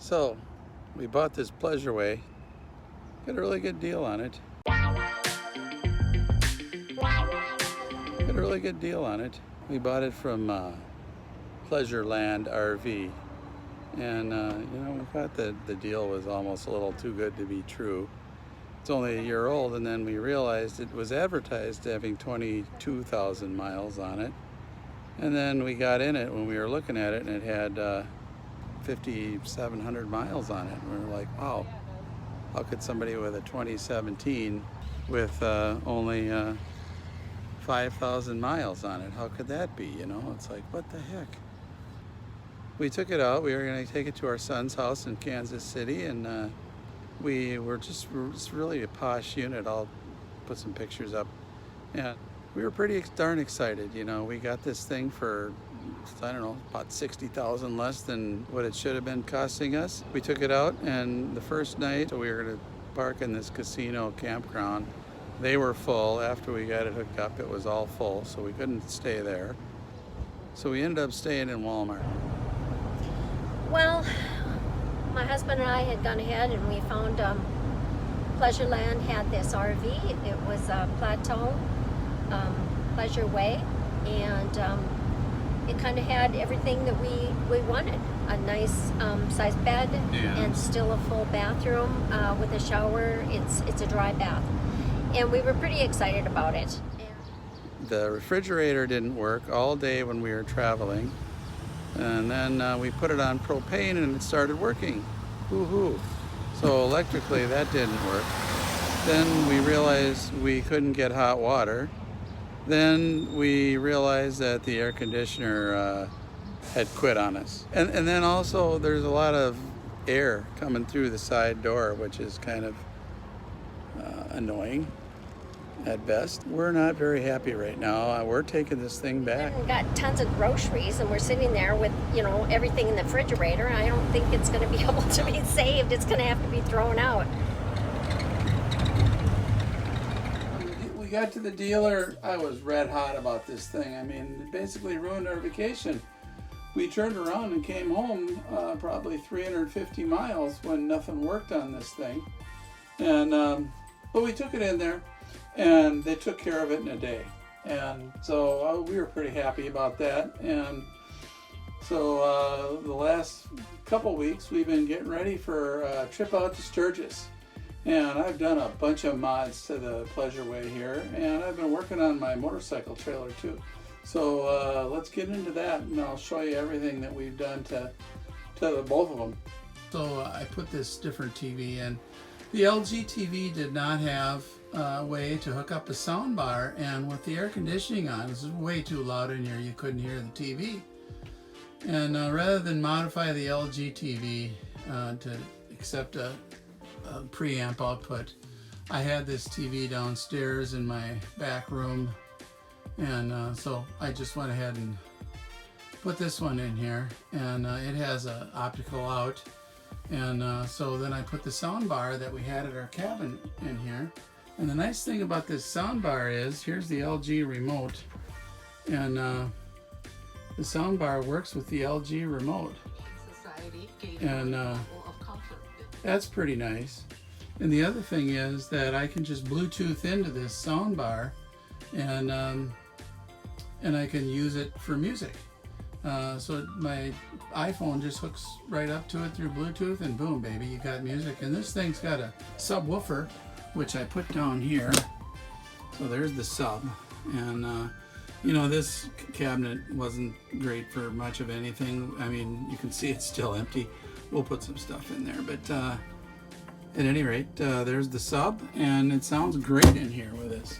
So we bought this Pleasure-Way. Got a really good deal on it. We bought it from Pleasureland RV. And we thought that the deal was almost a little too good to be true. It's only a year old, and then we realized it was advertised having 22,000 miles on it. And then we got in it when we were looking at it, and it had 5,700 miles on it. And we were like, wow, how could somebody with a 2017 with only 5,000 miles on it, how could that be? It's like, what the heck? We took it out. We were going to take it to our son's house in Kansas City, and we were just really a posh unit. I'll put some pictures up. And we were pretty darn excited. We got this thing for, I don't know, about 60,000 less than what it should have been costing us. We took it out, and the first night we were going to park in this casino campground. They were full. After we got it hooked up, it was all full, so we couldn't stay there. So we ended up staying in Walmart. Well, my husband and I had gone ahead and we found Pleasureland had this RV. It was a Plateau, Pleasure-Way, and it kind of had everything that we wanted. A nice sized bed, and still a full bathroom with a shower. It's a dry bath. And we were pretty excited about it. The refrigerator didn't work all day when we were traveling. And then we put it on propane and it started working. Woohoo. So electrically that didn't work. Then we realized we couldn't get hot water. Then we realized that the air conditioner had quit on us. And then also there's a lot of air coming through the side door, which is kind of annoying at best. We're not very happy right now. We're taking this thing back. We've got tons of groceries and we're sitting there with, everything in the refrigerator. I don't think it's going to be able to be saved. It's going to have to be thrown out. We got to the dealer. I was red hot about this thing. I mean, it basically ruined our vacation. We turned around and came home probably 350 miles when nothing worked on this thing. And but we took it in there, and they took care of it in a day. And so we were pretty happy about that. And so the last couple weeks we've been getting ready for a trip out to Sturgis. And I've done a bunch of mods to the Pleasure-Way here, and I've been working on my motorcycle trailer too. So let's get into that, and I'll show you everything that we've done to both of them. So I put this different TV in. The LG TV did not have a way to hook up a sound bar, and with the air conditioning on, this is way too loud in here, you couldn't hear the TV. And rather than modify the LG TV to accept a preamp output, I had this TV downstairs in my back room, and so I just went ahead and put this one in here, and it has an optical out. And so then I put the sound bar that we had at our cabin in here. And the nice thing about this sound bar is, here's the LG remote. And the sound bar works with the LG remote. And that's pretty nice. And the other thing is that I can just Bluetooth into this sound bar, and I can use it for music. So my iPhone just hooks right up to it through Bluetooth, and boom, baby, you got music. And this thing's got a subwoofer, which I put down here. So there's the sub. And this cabinet wasn't great for much of anything. I mean, you can see it's still empty. We'll put some stuff in there, but at any rate, there's the sub, and it sounds great in here with this.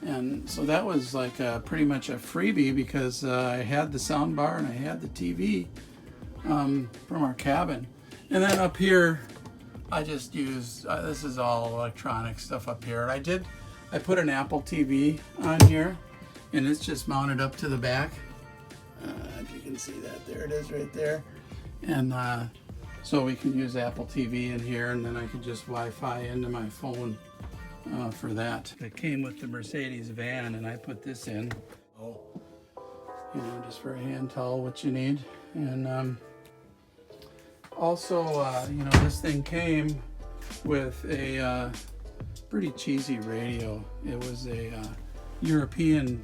And so that was like pretty much a freebie, because I had the sound bar and I had the TV from our cabin. And then up here, I just used, this is all electronic stuff up here. I put an Apple TV on here, and it's just mounted up to the back. If you can see that, there it is right there. And so we can use Apple TV in here, and then I can just Wi-Fi into my phone for that. It came with the Mercedes van, and I put this in. Just for a hand towel, what you need. And Also, you know, this thing came with a pretty cheesy radio. It was a European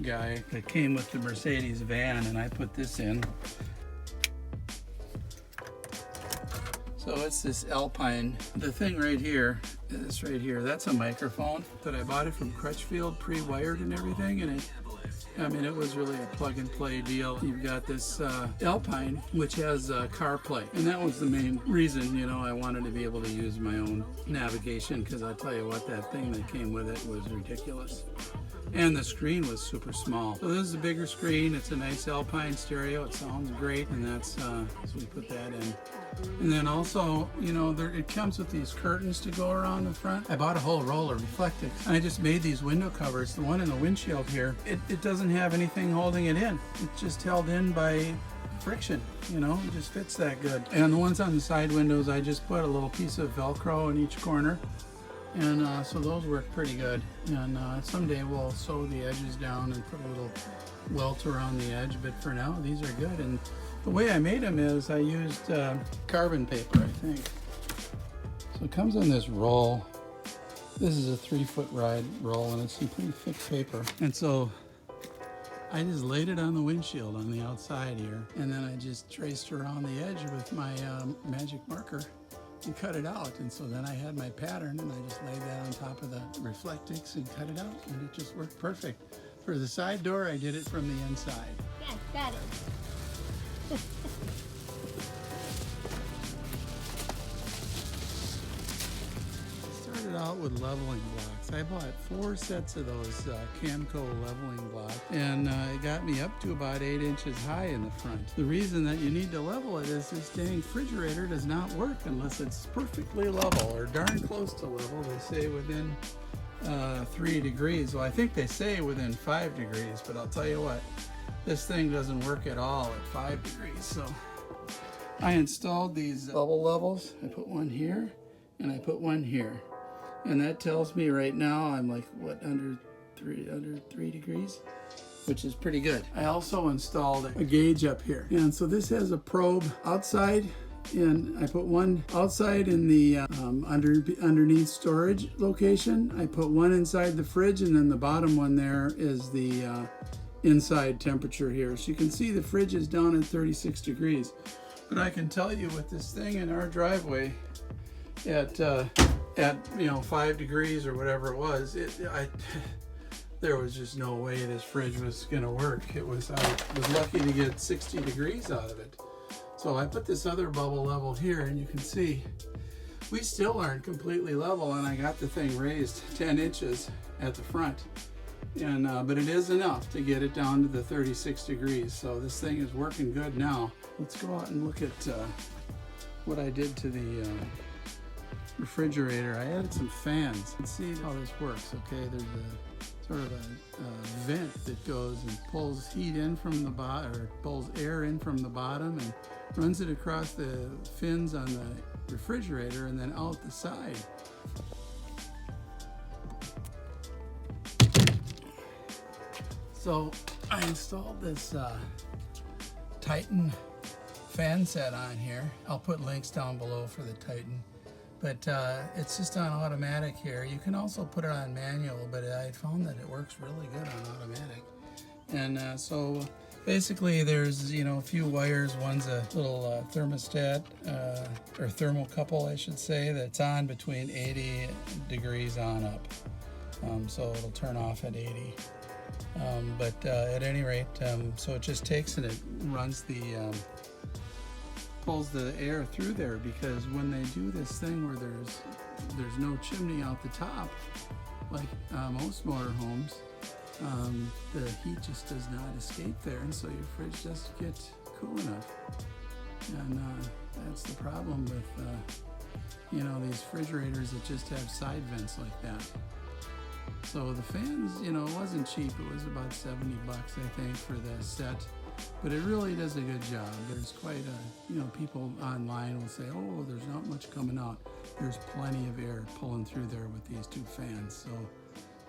guy that came with the Mercedes van, and I put this in. So it's this Alpine. The thing right here, this right here, that's a microphone that I bought it from Crutchfield, pre-wired and everything, and it was really a plug-and-play deal. You've got this Alpine, which has CarPlay, and that was the main reason, you know, I wanted to be able to use my own navigation, because I'll tell you what, that thing that came with it was ridiculous. And the screen was super small. So this is a bigger screen. It's a nice Alpine stereo. It sounds great, and that's so we put that in. And then also, you know, it comes with these curtains to go around the front. I bought a whole roll of Reflectix. I just made these window covers. The one in the windshield here, it doesn't have anything holding it in. It's just held in by friction, you know, it just fits that good. And the ones on the side windows, I just put a little piece of Velcro in each corner. And so those work pretty good. And someday we'll sew the edges down and put a little welt around the edge, but for now, these are good. And the way I made them is I used carbon paper, I think. So it comes on this roll. This is a 3-foot wide roll, and it's some pretty thick paper. And so I just laid it on the windshield on the outside here, and then I just traced around the edge with my magic marker and cut it out. And so then I had my pattern, and I just laid that on top of the Reflectix and cut it out, and it just worked perfect. For the side door, I did it from the inside. Yeah, got it. Started out with leveling blocks. I bought 4 sets of those Camco leveling blocks, and it got me up to about 8 inches high in the front. The reason that you need to level it is this dang refrigerator does not work unless it's perfectly level, or darn close to level. They say within 3 degrees. Well, I think they say within 5 degrees, but I'll tell you what, this thing doesn't work at all at 5 degrees. So I installed these bubble levels. I put one here, and I put one here. And that tells me right now I'm like, what, under 3 degrees, which is pretty good. I also installed a gauge up here. And so this has a probe outside, and I put one outside in the underneath storage location. I put one inside the fridge, and then the bottom one there is the inside temperature here. So you can see the fridge is down at 36 degrees. But I can tell you with this thing in our driveway at you know, 5 degrees or whatever it was, there was just no way this fridge was gonna work. I was lucky to get 60 degrees out of it. So I put this other bubble level here, and you can see we still aren't completely level, and I got the thing raised 10 inches at the front. And but it is enough to get it down to the 36 degrees. So this thing is working good now. Let's go out and look at what I did to the refrigerator. I added some fans. Let's see how this works. Okay, there's a sort of a vent that goes and pulls heat in from the bottom, or pulls air in from the bottom, and runs it across the fins on the refrigerator and then out the side. So I installed this Titan fan set on here. I'll put links down below for the Titan. But it's just on automatic here. You can also put it on manual, but I found that it works really good on automatic. And so basically there's, you know, a few wires. One's a little thermostat, or thermocouple I should say, that's on between 80 degrees on up. So it'll turn off at 80. But at any rate, so it just takes and it runs the pulls the air through there, because when they do this thing where there's no chimney out the top, like most motorhomes, the heat just does not escape there, and so your fridge doesn't get cool enough. And that's the problem with you know, these refrigerators that just have side vents like that. So the fans, you know, it wasn't cheap. It was about 70 bucks, I think, for the set. But it really does a good job. There's quite a, you know, people online will say, oh, there's not much coming out. There's plenty of air pulling through there with these 2 fans. So,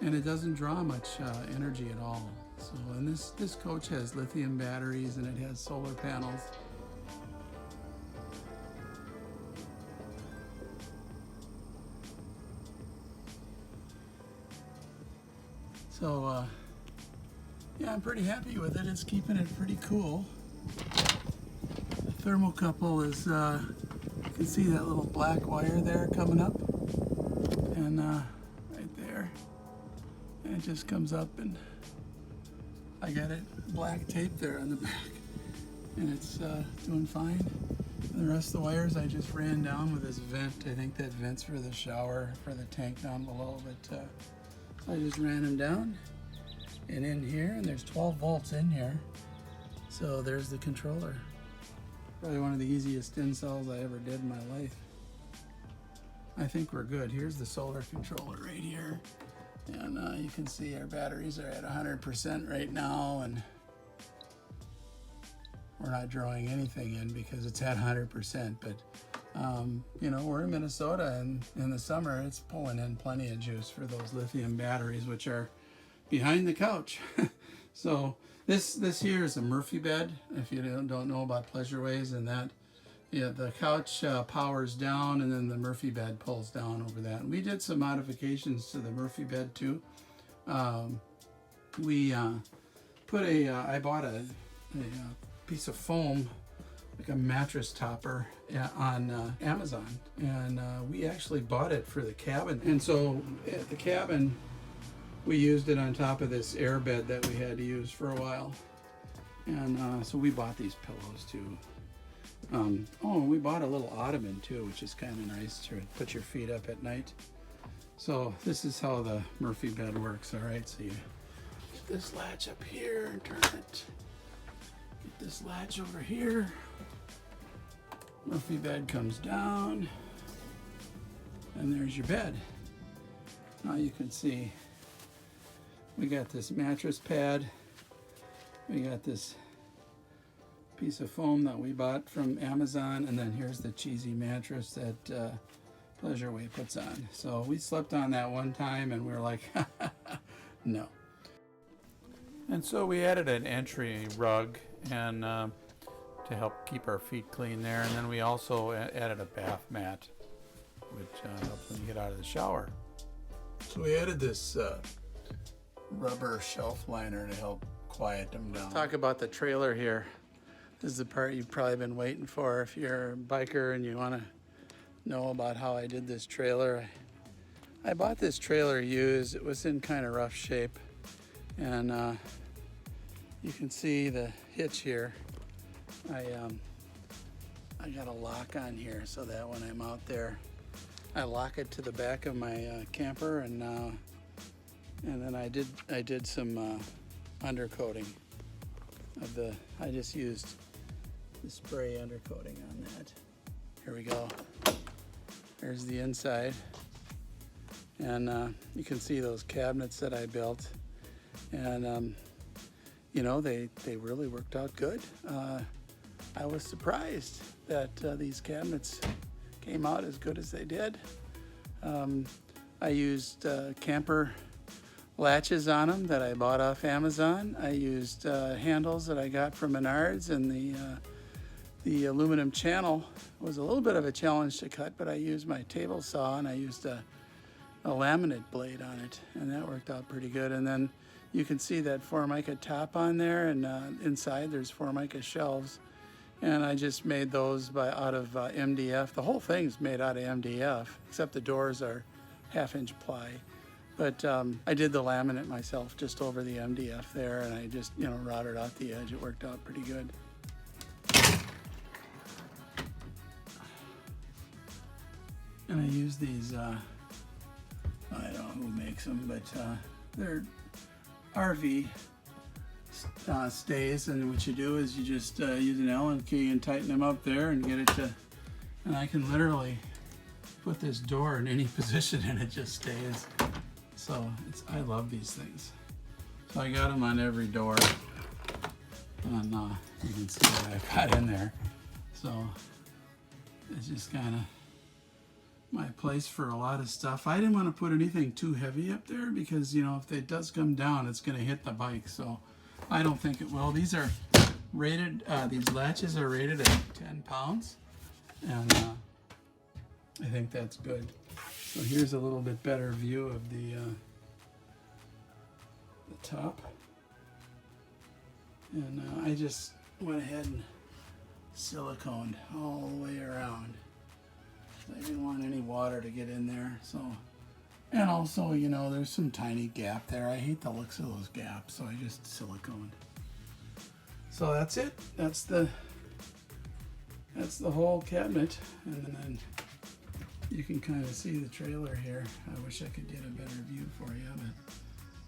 and it doesn't draw much energy at all. So, and this coach has lithium batteries, and it has solar panels. So yeah, I'm pretty happy with it. It's keeping it pretty cool. The thermocouple is, you can see that little black wire there coming up, and right there, and it just comes up, and I got it black tape there on the back, and it's doing fine. And the rest of the wires I just ran down with this vent. I think that vent's for the shower, for the tank down below, but so I just ran them down and in here, and there's 12 volts in here. So there's the controller. Probably one of the easiest installs I ever did in my life. I think we're good. Here's the solar controller right here. And you can see our batteries are at 100% right now, and we're not drawing anything in because it's at 100%, but you know, we're in Minnesota, and in the summer it's pulling in plenty of juice for those lithium batteries, which are behind the couch. So this here is a Murphy bed, if you don't know about Pleasure-Ways, and that, yeah, the couch powers down, and then the Murphy bed pulls down over that. And we did some modifications to the Murphy bed too. We put I bought a piece of foam, like a mattress topper, on Amazon, and we actually bought it for the cabin. And so at the cabin, we used it on top of this air bed that we had to use for a while. And so we bought these pillows too. Oh, we bought a little ottoman too, which is kind of nice to put your feet up at night. So this is how the Murphy bed works. All right, so you get this latch up here and turn it. Get this latch over here. Murphy bed comes down, and there's your bed. Now you can see we got this mattress pad. We got this piece of foam that we bought from Amazon, and then here's the cheesy mattress that Pleasure-Way puts on. So we slept on that one time, and we were like, no. And so we added an entry rug, and to help keep our feet clean there, and then we also added a bath mat, which helps when you get out of the shower. So we added this rubber shelf liner to help quiet them down. Talk about the trailer here. This is the part you've probably been waiting for if you're a biker and you want to know about how I did this trailer. I bought this trailer used. It was in kind of rough shape, and you can see the hitch here. I got a lock on here so that when I'm out there, I lock it to the back of my camper, and then I did some undercoating of the. I just used the spray undercoating on that. Here we go. There's the inside, and you can see those cabinets that I built, and you know, they really worked out good. I was surprised that these cabinets came out as good as they did. I used camper latches on them that I bought off Amazon. I used handles that I got from Menards, and the aluminum channel was a little bit of a challenge to cut, but I used my table saw, and I used a laminate blade on it, and that worked out pretty good. And then you can see that Formica top on there, and inside there's Formica shelves, and I just made those out of MDF. The whole thing's made out of MDF, except the doors are 1/2-inch ply. But I did the laminate myself just over the MDF there, and I just, you know, routed out the edge. It worked out pretty good. And I use these, I don't know who makes them, but they're RV stays, and what you do is you just use an Allen key and tighten them up there and get it to, and I can literally put this door in any position and it just stays. So I love these things. So I got them on every door, and you can see what I've got in there. So it's just kind of my place for a lot of stuff. I didn't want to put anything too heavy up there because, you know, if it does come down, it's going to hit the bike. So I don't think it will. These are rated, these latches are rated at 10 pounds, and I think that's good. So here's a little bit better view of the top. And I just went ahead and siliconed all the way around. I didn't want any water to get in there, so. And also, you know, there's some tiny gap there. I hate the looks of those gaps, so I just siliconed. So that's it. That's the whole cabinet. And then you can kind of see the trailer here. I wish I could get a better view for you, but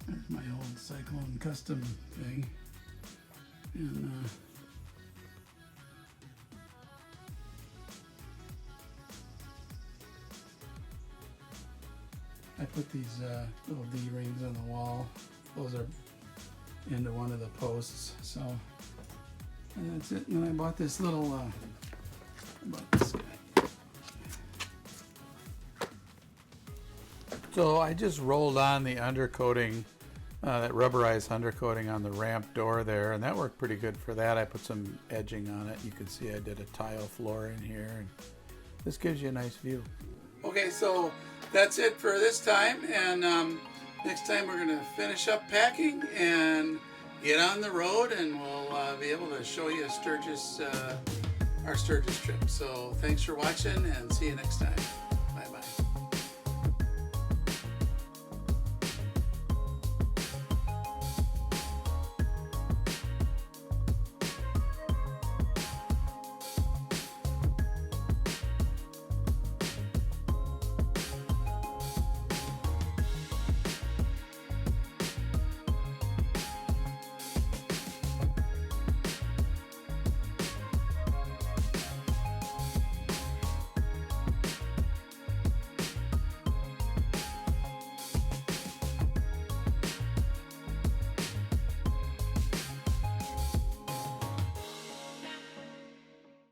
there's my old Cyclone Custom thing. And I put these little D-rings on the wall. Those are into one of the posts. So, and that's it. And then I bought this little, I bought this guy. So I just rolled on the undercoating, that rubberized undercoating on the ramp door there, and that worked pretty good for that. I put some edging on it. You can see I did a tile floor in here, and this gives you a nice view. Okay, so that's it for this time, and next time we're going to finish up packing and get on the road, and we'll be able to show you Sturgis, our Sturgis trip. So thanks for watching, and see you next time.